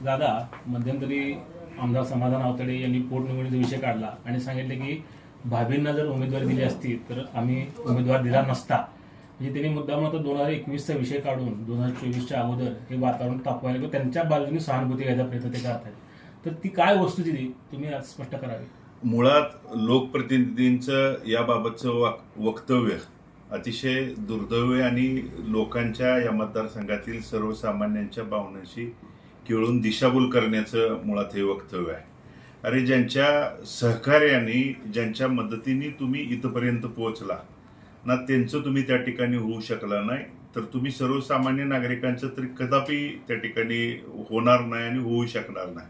दादा, मध्यंतरी आमदार समाधान आवताडे यांनी पोटनिवडणुकीचा विषय काढला आणि सांगितले की भाभींना जर उमेदवारी दिली असती तर आम्ही उमेदवार दिला नसता. म्हणजे त्यांनी मुद्दाम 2021चा विषय काढून 2024च्या अगोदर हे वातावरण तापवायला किंवा त्यांच्या बाजूने सहानुभूती घ्यायचा प्रयत्न ते करत आहेत. तर ती काय वस्तुस्थिती तुम्ही आज स्पष्ट करावी. मुळात लोकप्रतिनिधींचं याबाबतचं वक्तव्य अतिशय दुर्दैव आणि लोकांच्या या मतदारसंघातील सर्वसामान्यांच्या भावनांशी खेळून दिशाभूल करण्याचं मुळात हे वक्तव्य आहे. अरे, ज्यांच्या सहकार्याने ज्यांच्या मदतीने तुम्ही इथपर्यंत पोहोचला ना, त्यांचं तुम्ही त्या ठिकाणी होऊ शकला नाही, तर तुम्ही सर्वसामान्य नागरिकांचं तरी कदापि त्या ठिकाणी होणार नाही आणि होऊ शकणार नाही.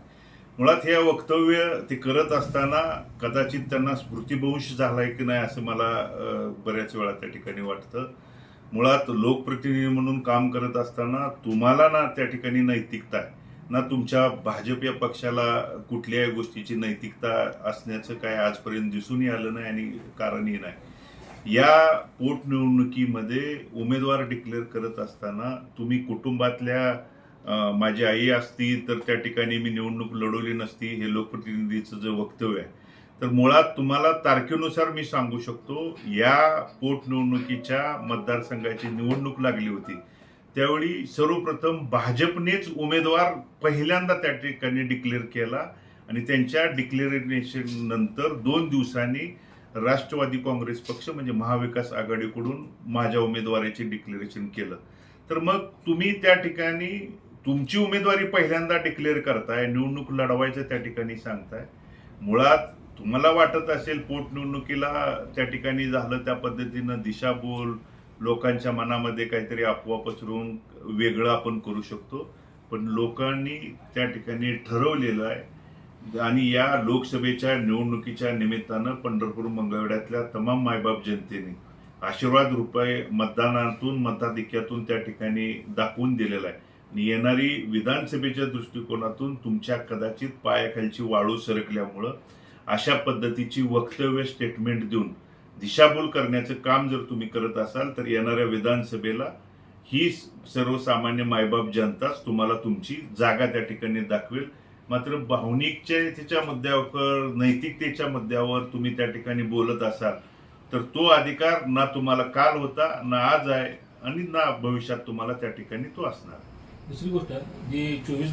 मुळात हे वक्तव्य ते करत असताना कदाचित त्यांना स्मृतिभ्रंश झालाय की नाही असं मला बऱ्याच वेळा त्या ठिकाणी वाटतं. मुळात लोकप्रतिनिधी म्हणून काम करत असताना तुम्हाला ना त्या ठिकाणी नैतिकता आहे ना, तुमच्या भाजप या पक्षाला कुठल्याही गोष्टीची नैतिकता असण्याचं काय आजपर्यंत दिसूनही आलं नाही आणि कारणही नाही. या पोटनिवडणुकीमध्ये उमेदवार डिक्लेअर करत असताना तुम्ही कुटुंबातल्या माझी आई असती तर त्या ठिकाणी मी निवडणूक लढवली नसती, हे लोकप्रतिनिधीचं जे वक्तव्य आहे, तर मुळात तुम्हाला तारखेनुसार मी सांगू शकतो, या पोटनिवडणुकीच्या मतदारसंघाची निवडणूक लागली होती त्यावेळी सर्वप्रथम भाजपनेच उमेदवार पहिल्यांदा त्या ठिकाणी डिक्लेअर केला आणि त्यांच्या डिक्लेरेशन नंतर 2 दिवसांनी राष्ट्रवादी काँग्रेस पक्ष म्हणजे महाविकास आघाडीकडून माझ्या उमेदवारीचे डिक्लेरेशन केलं. तर मग तुम्ही त्या ठिकाणी तुमची उमेदवारी पहिल्यांदा डिक्लेअर करताय, निवडणूक लढवायचं त्या ठिकाणी सांगताय. मुळात तुम्हाला वाटत असेल पोटनिवडणुकीला त्या ठिकाणी झालं त्या पद्धतीनं दिशाभूल, लोकांच्या मनामध्ये काहीतरी अफवा पसरवून वेगळं आपण करू शकतो, पण लोकांनी त्या ठिकाणी ठरवलेलं आहे आणि या लोकसभेच्या निवडणुकीच्या निमित्तानं पंढरपूर मंगळवेढ्यातल्या तमाम मायबाप जनतेने आशीर्वाद रुपये मतदानातून मताधिक्यातून त्या ठिकाणी दाखवून दिलेला आहे. आणि येणारी विधानसभेच्या दृष्टिकोनातून तुमच्या कदाचित पायाखालची वाळू सरकल्यामुळं अशा पद्धतीची वक्तव्य स्टेटमेंट देऊन दिशाभूल करण्याचं काम जर तुम्ही करत असाल तर येणाऱ्या विधानसभेला ही सर्वसामान्य मायबाप जनताच तुम्हाला तुमची जागा त्या ठिकाणी दाखवेल. मात्र भावनिकतेच्या मुद्द्यावर, नैतिकतेच्या मुद्द्यावर तुम्ही त्या ठिकाणी बोलत असाल तर तो अधिकार ना तुम्हाला काल होता, ना आज आहे आणि ना भविष्यात तुम्हाला त्या ठिकाणी तो असणार. दुसरी गोष्ट जी 24